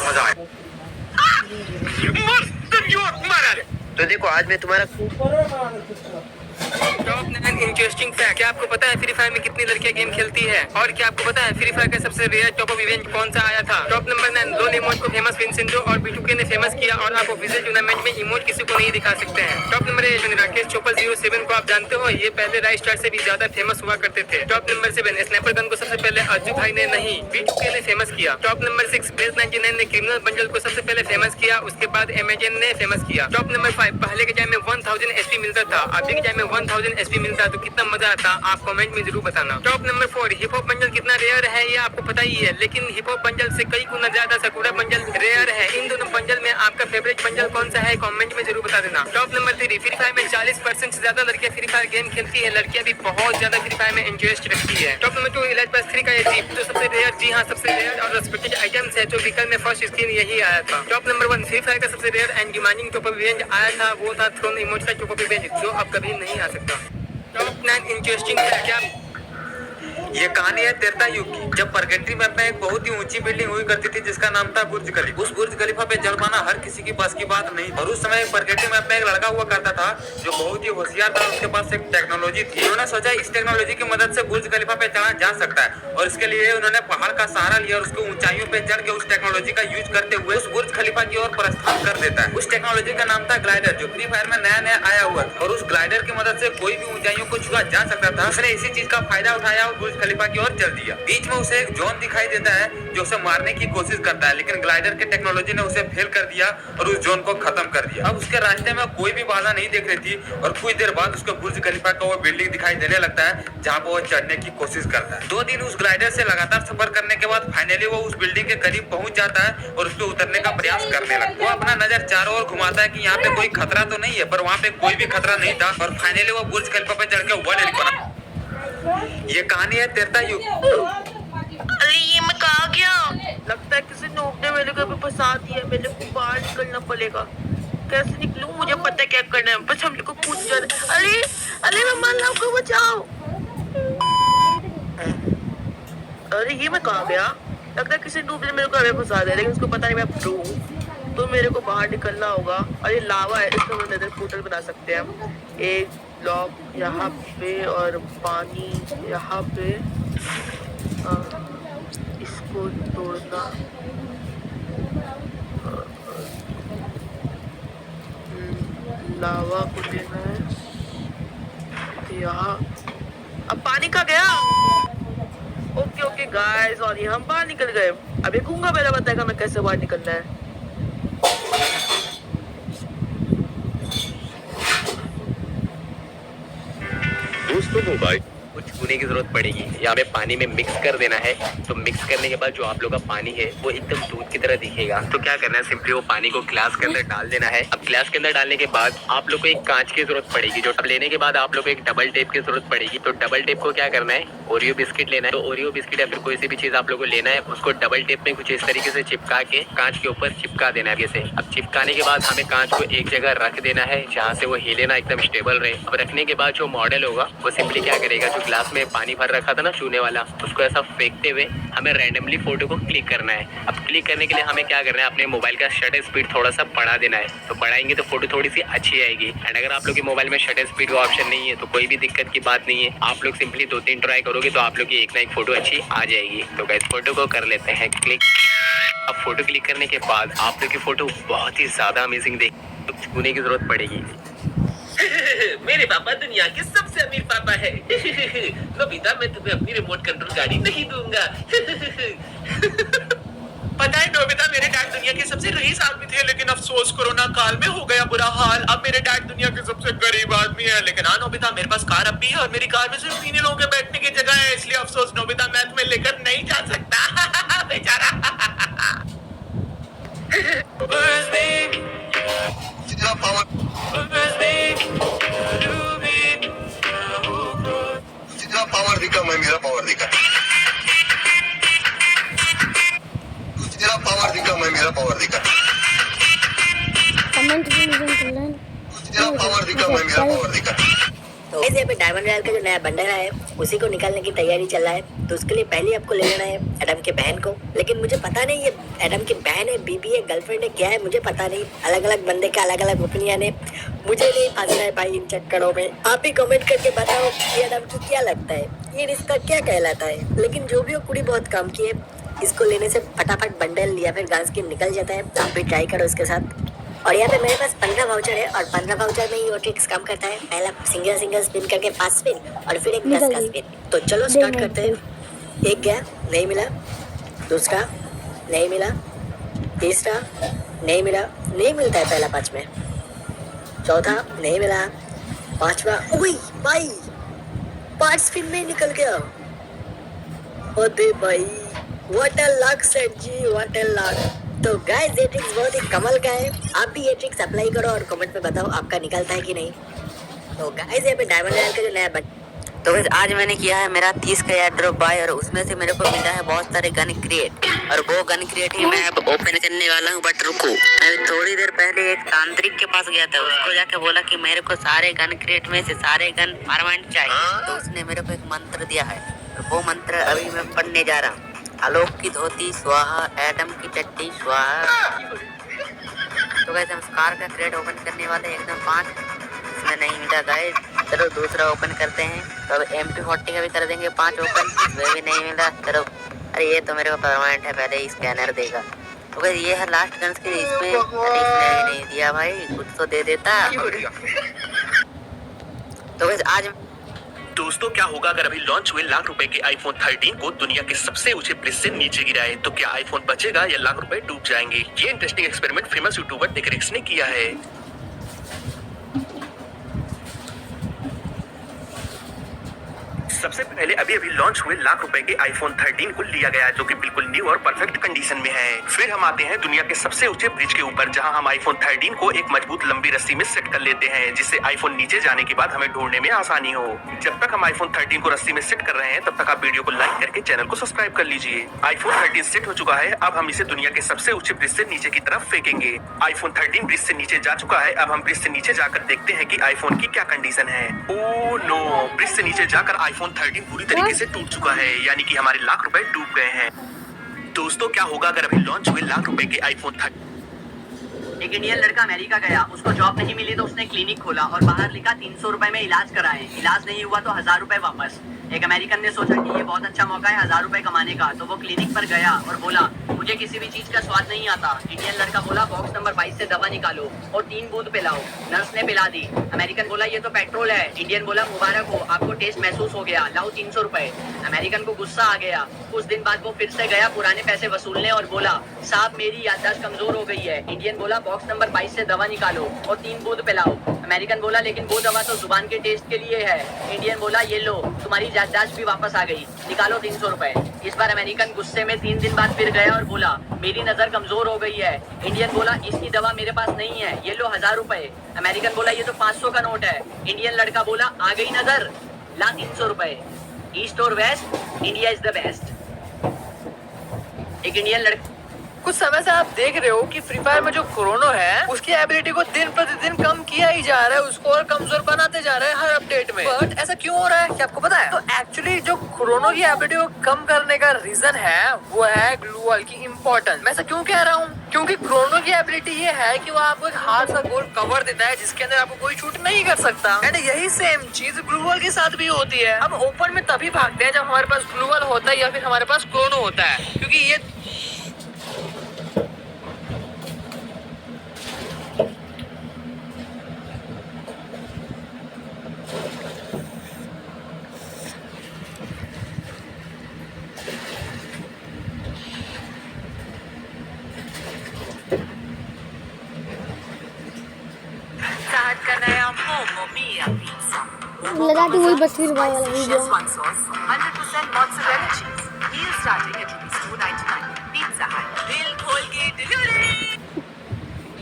मजा आया। तो देखो आज मैं तुम्हारा टॉप 9 इंटरेस्टिंग फैक्ट। क्या आपको पता है फ्री फायर में कितनी लड़कियां गेम खेलती है? और क्या आपको पता है फ्री फायर का सबसे रेयर टॉप अप इवेंट कौन सा आया था? टॉप नंबर 9 लोन इमोट को फेमस विंसेंटो और B2K ने फेमस किया और आप ऑफिशियल टूर्नामेंट में इमोट किसी को नहीं दिखा सकते हैं। टॉप नंबर 8 राकेश चोपल 07 को आप जानते हो, ये पहले राइट स्टार से भी ज्यादा फेमस हुआ करते थे। टॉप नंबर 7 स्नैपर गन को सबसे पहले अज्जू भाई ने नहीं B2K ने फेमस किया। टॉप नंबर 6 बेस 99 ने क्रिमिनल बंडल को सबसे पहले फेमस किया, उसके बाद अमेजन ने फेमस किया। टॉप नंबर 5 पहले के टाइम में 1000 SP मिलता था, अभी के टाइम में 1000 SP मिलता है, तो कितना मजा आता आप कमेंट में जरूर बताना। Top number 4 hip hop bundle कितना रेयर है ये आपको पता ही है, लेकिन हिप हॉप बंडल से कई गुना ज्यादा सकुरा बंडल रेयर है। इन दोनों बंडल में आपका फेवरेट बंडल कौन सा है कमेंट में जरूर बता देना। टॉप नंबर 3 फ्री फायर में 40% से ज्यादा लड़कियां फ्री फायर गेम खेलती है, लड़कियां भी बहुत ज्यादा फ्री फायर में इंटरेस्ट रखती है। टॉप नंबर 2 इलाज प्लस 3 का ये जीप जो सबसे रेयर, जी हाँ सबसे रेयर और रेस्पेक्टेड आइटम्स है, जो व्हीकल में फर्स्ट स्क्रीन यही आया था। टॉप नंबर 1 फ्री फायर का सबसे rare and demanding top up event आया था, वो था थ्रोन इमोट का टॉप अप इवेंट, जो अब कभी नहीं आ सकता। टॉप 9 इंटरेस्टिंग है क्या? ये कहानी है तेरता युग की, जब परगेट्री मैप में एक बहुत ही ऊंची बिल्डिंग हुई करती थी जिसका नाम था बुर्ज खलीफा। उस बुर्ज खलीफा पे चढ़ पाना हर किसी की बस की बात नहीं, और उस समय परगेट्री मैप में एक लड़का हुआ करता था जो बहुत ही होशियार था, उसके पास एक टेक्नोलॉजी थी। उन्होंने सोचा इस टेक्नोलॉजी की मदद से बुर्ज खलीफा पे चढ़ा जा सकता है, और इसके लिए उन्होंने पहाड़ का सहारा लिया और उसको ऊंचाइयों पे चढ़ के उस टेक्नोलॉजी का यूज करते हुए उस बुर्ज खलीफा की ओर प्रस्थान कर देता है। उस टेक्नोलॉजी का नाम था ग्लाइडर, जो फ्री फायर में नया नया आया हुआ था, और उस ग्लाइडर की मदद से कोई भी ऊंचाइयों को छुआ जा सकता था। उसने इसी चीज का फायदा उठाया और बुर्ज खलीफा की ओर चल दिया। बीच में उसे एक जोन दिखाई देता है जो उसे मारने की कोशिश करता है, लेकिन ग्लाइडर के टेक्नोलॉजी ने उसे फेल कर दिया और उस जोन को खत्म कर दिया। अब उसके रास्ते में कोई भी बाधा नहीं दिख रही थी, और कुछ देर बाद उसको बुर्ज खलीफा का वो बिल्डिंग दिखाई देने लगता है जहाँ पर वो चढ़ने की कोशिश करता है। 2 दिन उस ग्लाइडर से लगातार सफर करने के बाद फाइनली वो उस बिल्डिंग के करीब पहुंच जाता है और उस पर उतरने का प्रयास करने लगता है। वो अपना नजर चारों ओर घुमाता है कि यहाँ पे कोई खतरा तो नहीं है, पर वहाँ पे कोई भी खतरा नहीं था, और फाइनली वो बुर्ज खलीफा पे चढ़ के वर्ल्ड रिकॉर्ड बना। ये कहानी है तेरता युग। अरे ये मैं कहा गया, लगता है किसी ने उपने मेरे घर पे फंसा दिया, मेरे को बाहर निकलना पड़ेगा। कैसे निकलूं मुझे पता है क्या करना है, बस हम लोग को पूछ जा रहे। अरे अरे मम्मा लोग को बचाओ। अरे ये मैं कहा गया, लगता है किसी ने मेरे को घर में फंसा दिया, लेकिन उसको पता नहीं मैं प्रो हूँ, तो मेरे को बाहर निकलना होगा। और ये लावा है, इसको हम नेदर पोर्टल बना सकते हैं हम। एक ब्लॉक यहाँ पे और पानी यहाँ पे, इसको तोड़ना, लावा को लेना है यहाँ। अब पानी का गया। ओके ओके गाइस, और ये हम बाहर निकल गए। अब ये गूंगा मेरा बताएगा मैं कैसे बाहर निकलना है। दोस्तों वो भाई कुछ छूने की जरूरत पड़ेगी, यहाँ पे पानी में मिक्स कर देना है। तो मिक्स करने के बाद जो आप लोग का पानी है वो एकदम दूध की तरह दिखेगा। तो क्या करना है, सिंपली वो पानी को ग्लास के अंदर डाल देना है। अब ग्लास के अंदर डालने के बाद आप लोग को एक कांच की जरूरत पड़ेगी, जो लेने के बाद आप लोग को एक डबल टेप की जरूरत पड़ेगी। तो डबल टेप को क्या करना है, ओरियो बिस्किट लेना है। तो ओरियो बिस्किट या फिर कोई सी भी चीज आप लोग को लेना है, उसको डबल टेप में कुछ इस तरीके से चिपका के कांच के ऊपर चिपका देना है जैसे। अब चिपकाने के बाद हमें कांच को एक जगह रख देना है जहाँ से वो हिले ना, एकदम स्टेबल रहे। अब रखने के बाद जो मॉडल होगा वो सिंपली क्या करेगा, जो ग्लास में पानी भर रखा था ना चूने वाला, उसको ऐसा फेंकते हुए हमें रैंडमली फोटो को क्लिक करना है। अब क्लिक करने के लिए हमें क्या करना है, अपने मोबाइल का शटर स्पीड थोड़ा सा बढ़ा देना है। तो बढ़ाएंगे तो फोटो थोड़ी सी अच्छी आएगी। एंड अगर आप लोग के मोबाइल में शटर स्पीड का ऑप्शन नहीं है तो कोई भी दिक्कत की बात नहीं है, आप लोग सिंपली 2-3 ट्राई करोगे तो आप लोग की एक ना एक फोटो अच्छी आ जाएगी। तो गाइस फोटो को कर लेते हैं क्लिक। अब फोटो क्लिक करने के बाद आप लोग की फोटो बहुत ही ज्यादा अमेजिंग देख, तो छूने की जरूरत पड़ेगी। मेरे पापा दुनिया के सबसे अमीर पापा है। नोबिता मैं तुम्हें अपनी रिमोट कंट्रोल गाड़ी नहीं दूंगा। पता है नोबिता, मेरे डैड दुनिया के सबसे रईस आदमी थे, लेकिन अफसोस कोरोना काल में हो गया बुरा हाल। अब मेरे डैड दुनिया के सबसे गरीब आदमी है। लेकिन हाँ नोबिता, मेरे पास कार अब भी है और मेरी कार में सिर्फ 3 लोगों के बैठने की जगह है, इसलिए अफसोस नोबिता मैं तुम्हें लेकर नहीं जा सकता। बेचारा। पावर दिखा, मैं मेरा पावर दिखा। तेरा पावर दिखा, मैं मेरा पावर दिखा। तेरा पावर दिखा, मैं मेरा पावर दिखा। तो यहाँ पे डायमंड रॉयल का जो नया बंडल है उसी को निकालने की तैयारी चल रहा है। तो उसके लिए पहले आपको ले लेना है एडम के बहन को। लेकिन मुझे पता नहीं ये एडम की बहन है, बीबी है, गर्लफ्रेंड है, क्या है मुझे पता नहीं। अलग अलग बंदे का अलग अलग ओपिनियन है, मुझे नहीं फंसना है भाई इन चक्करों में। आप ही कमेंट करके बताओ ये एडम की क्या लगता है, ये रिश्ता क्या कहलाता है। लेकिन जो भी हो कुड़ी बहुत काम की है, इसको लेने से फटाफट बंडल या फिर गन स्किन निकल जाता है। आप भी ट्राई करो इसके साथ। और यहाँ पे मेरे पास 15 वाउचर है और 15 वाउचर में ही वो ट्रिक्स काम करता है। पहला सिंगल स्पिन करके 5 स्पिन और फिर एक 10 का स्पिन। तो चलो स्टार्ट करते हैं। एक गया, नहीं मिला। दूसरा नहीं मिला। तीसरा नहीं मिला, नहीं मिलता है पहला 5 में। चौथा नहीं मिला। पांचवा ओए भाई 5 स्पिन में निकल गया। अरे भाई व्हाट अ लक सेट जी, व्हाट अ लक। तो गाइस ये ट्रिक्स बहुत ही कमाल का है। आप भी ये ट्रिक्स अप्लाई करो और कमेंट में बताओ आपका निकलता है कि नहीं। तो गाइस यहाँ पे डायमंड रॉयल का जो नया तो गाइस आज मैंने किया है मेरा 30 का एयर ड्रॉप बाय और उसमें से मेरे को मिला है बहुत सारे गन क्रिएट और वो गन क्रिएट ही मैं अब ओपन करने वाला हूँ। बट रुको, मैं थोड़ी देर पहले एक तांत्रिक के पास गया था, उसको जाके बोला कि मेरे को सारे गन क्रिएट में से सारे गन परमानेंट चाहिए। तो उसने मेरे को एक मंत्र दिया है, वो मंत्र अभी मैं पढ़ने जा रहा हूँ। आलोक की धोती स्वाहा, एडम की चड्डी स्वाहा। तो गाइस हम स्कार का क्रेट ओपन करने वाले एकदम 5, इसमें नहीं मिला गाइस। चलो दूसरा ओपन करते हैं। तो अब MP40 का भी कर देंगे 5 ओपन, इसमें भी नहीं मिला। चलो अरे ये तो मेरे को परमानेंट है, पहले ही स्कैनर देगा। तो गाइस ये है लास्ट गन्स की, इसमें अरे इसने भी नहीं दिया भाई, कुछ तो दे देता। तो गाइस आज दोस्तों क्या होगा अगर अभी लॉन्च हुए लाख रुपए के iPhone 13 को दुनिया के सबसे ऊंचे ब्रिज से नीचे गिराए, तो क्या iPhone बचेगा या लाख रुपए डूब जाएंगे? ये इंटरेस्टिंग एक्सपेरिमेंट फेमस यूट्यूबर टेक्रिक्स ने किया है। सबसे पहले अभी लॉन्च हुए लाख रुपए के iPhone 13 को लिया गया जो कि बिल्कुल न्यू और परफेक्ट कंडीशन में है। फिर हम आते हैं दुनिया के सबसे ऊंचे ब्रिज के ऊपर, जहां हम iPhone 13 को एक मजबूत लंबी रस्सी में सेट कर लेते हैं, जिससे iPhone नीचे जाने के बाद हमें ढूंढने में आसानी हो। जब तक हम iPhone 13 को रस्सी में सेट कर रहे हैं तब तक आप वीडियो को लाइक करके चैनल को सब्सक्राइब कर लीजिए। iPhone 13 सेट हो चुका है, अब हम इसे दुनिया के सबसे ऊंचे ब्रिज से नीचे की तरफ फेंकेंगे। iPhone 13 ब्रिज से नीचे जा चुका है, अब हम ब्रिज से नीचे जाकर देखते हैं कि iPhone की क्या कंडीशन है। ओह नो, ब्रिज से नीचे जाकर iPhone 13 पूरी तरीके से टूट चुका है, यानी कि हमारे लाख रुपए डूब गए हैं। दोस्तों क्या होगा अगर अभी लॉन्च हुए लाख रुपए के iPhone 13। एक इंडियन लड़का अमेरिका गया, उसको जॉब नहीं मिली तो उसने क्लिनिक खोला और बाहर लिखा 300 रुपए में इलाज कराए। इलाज नहीं हुआ तो 1000 रुपए वापस। एक अमेरिकन ने सोचा कि ये बहुत अच्छा मौका है 1000 रुपए कमाने का, तो वो क्लिनिक पर गया और बोला मुझे किसी भी चीज का स्वाद नहीं आता। इंडियन लड़का बोला बॉक्स नंबर 22 से दवा निकालो और 3 बूंद पिलाओ। नर्स ने पिला दी। अमेरिकन बोला ये तो पेट्रोल है। इंडियन बोला मुबारक हो, आपको टेस्ट महसूस हो गया, लाओ 300 रुपए। अमेरिकन को गुस्सा आ गया। कुछ दिन बाद वो फिर से गया पुराने पैसे वसूलने और बोला साहब मेरी याददाश्त कमजोर हो गई है। इंडियन बोला बॉक्स नंबर 22 से दवा निकालो और 3 बूंद पिलाओ। अमेरिकन बोला लेकिन वो दवा तो जुबान के टेस्ट के लिए है। इंडियन बोला ये लो, तुम्हारी याददाश्त भी वापस आ गई, निकालो 300 रुपए। इस बार अमेरिकन गुस्से में 3 दिन बाद फिर गया और बोला मेरी नजर कमजोर हो गई है। इंडियन बोला इसकी दवा मेरे पास नहीं है, ये लो 1000 रुपए। अमेरिकन बोला ये तो 500 का नोट है। इंडियन लड़का बोला आ गई नजर, ला 300 रुपए। ईस्ट और west, India is the best. एक इंडियन लड़का कुछ समय से आप देख रहे हो कि फ्री फायर में जो क्रोनो है उसकी एबिलिटी को दिन प्रतिदिन कम किया ही जा रहा है, उसको और कमजोर बनाते जा रहे हैं हर अपडेट में। बट ऐसा क्यों हो रहा है क्या आपको पता है? तो एक्चुअली जो क्रोनो की एबिलिटी को कम करने का रीजन है वो है ग्लू वॉल की इम्पोर्टेंस। मैं ऐसा क्यों कह रहा हूँ? क्योंकि क्रोनो की एबिलिटी ये है कि वो आपको एक हार्ड सा गोल कवर देता है जिसके अंदर आपको कोई शूट नहीं कर सकता। एंड यही सेम चीज ग्लू वॉल के साथ भी होती है। हम ओपन में तभी भागते हैं जब हमारे पास ग्लू वॉल होता है या फिर हमारे पास क्रोनो होता है, क्योंकि ये लगा कि वही 32 भाई वाला video. 100% mozzarella cheese. Meal starting at rupees 299. Pizza Hut. दिल खोल के डिलीवरी।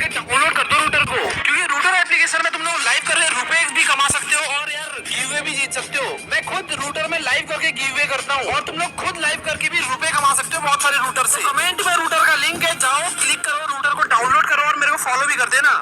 डाउनलोड कर दो रूटर को, क्योंकि रूटर एप्लीकेशन में तुम लोग लाइव कर रहे रुपए भी कमा सकते हो और यार गिवअवे भी जीत सकते हो। मैं खुद रूटर में लाइव करके गिवअवे करता हूँ और तुम लोग खुद लाइव करके भी रुपए कमा सकते हो बहुत सारे रूटर से। कमेंट में रूटर का लिंक है, जाओ क्लिक करो, रूटर को डाउनलोड करो और मेरे को फॉलो भी कर देना।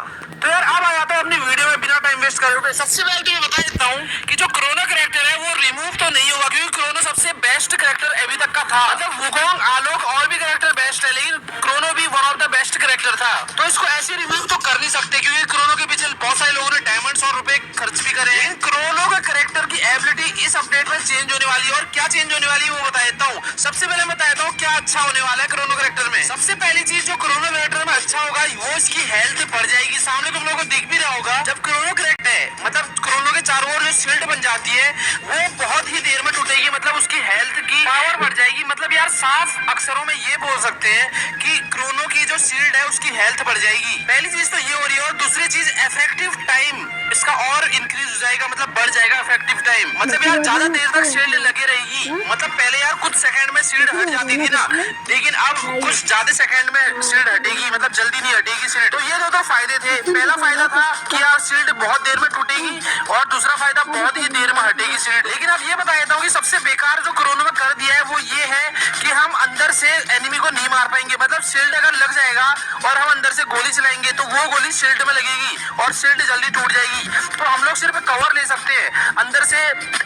तो यार अब आ जाता है अपनी वीडियो में बिना टाइम वेस्ट कर रहे हो। सबसे पहले तो मैं बता देता हूँ कि जो क्रोनो कैरेक्टर है वो रिमूव तो नहीं होगा, क्योंकि क्रोनो सबसे बेस्ट कैरेक्टर अभी तक का था। मतलब वुकोंग, आलोक और भी कैरेक्टर बेस्ट है, लेकिन क्रोनो भी one of the best character था। तो इसको ऐसे रिमूव तो कर नहीं सकते, क्योंकि क्रोनो के पीछे बहुत सारे लोगों ने डायमंड्स और रुपए खर्च भी करे हैं। क्रोनो का कैरेक्टर की एबिलिटी इस अपडेट में चेंज होने वाली है, और क्या चेंज होने वाली है वो बता देता हूँ। सबसे पहले मैं बताता हूँ क्या अच्छा होने वाला है क्रोनो कैरेक्टर में। सबसे पहली चीज जो क्रोनो कैरेक्टर में अच्छा होगा वो इसकी हेल्थ बढ़ जाएगी। सामने तुम लोगों को दिख भी रहा होगा, जब क्रोनो कैरेक्टर है मतलब क्रोनो के चारों ओर जो शील्ड बन जाती है वो बहुत ही देर में टूटेगी, मतलब उसकी हेल्थ की पावर बढ़ जाएगी। मतलब यार साफ अक्षरों में ये बोल सकते हैं कि क्रोनो की जो शील्ड है उसकी हेल्थ बढ़ जाएगी। पहली चीज तो ये हो रही है, और दूसरी चीज इफेक्टिव टाइम इसका और इंक्रीज हो जाएगा, मतलब बढ़ जाएगा इफेक्टिव टाइम। मतलब यार ज्यादा देर तक शील्ड लगी रहेगी। मतलब पहले यार कुछ सेकंड में शील्ड हट जाती थी ना, लेकिन अब कुछ ज्यादा सेकंड में शील्ड हटेगी, मतलब जल्दी नहीं हटेगी शील्ड। तो ये दो फायदे थे। पहला फायदा था कि यार शील्ड बहुत देर में टूटेगी, और दूसरा फायदा बहुत ही देर में हटेगी शील्ड। लेकिन अब ये बता देता हूँ कि सबसे बेकार जो क्रोनो में कर दिया है वो ये है कि हम अंदर से एनिमी को नहीं मार पाएंगे। मतलब शील्ड अगर लग जाएगा और हम अंदर से गोली चलाएंगे तो वो गोली शील्ड में लगेगी और शील्ड जल्दी टूट जाएगी। तो हम लोग सिर्फ कवर ले सकते हैं, अंदर से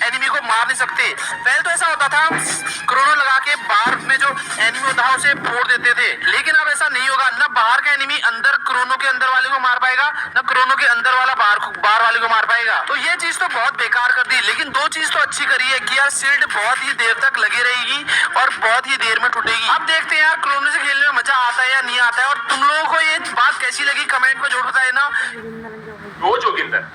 एनिमी को मार नहीं सकते। पहले तो ऐसा होता था, क्रोनो लगा के बाहर में जो एनिमी होता है उसे फोड़ देते थे, लेकिन अब ऐसा नहीं होगा। ना बाहर का एनिमी अंदर क्रोनो के अंदर वाले को मार पाएगा, ना क्रोनो के अंदर वाला बाहर वाले को मार पाएगा। तो ये चीज तो बहुत बेकार कर दी। लेकिन दो चीज तो अच्छी करी है कि यार शील्ड बहुत ही देर तक लगी रहेगी और बहुत ही देर में टूटेगी। अब देखते हैं यार क्रोनो से खेलने में मजा आता है या नहीं आता है, और तुम लोगों को ये बात कैसी लगी कमेंट में जरूर बताए ना। वो जोगिंदर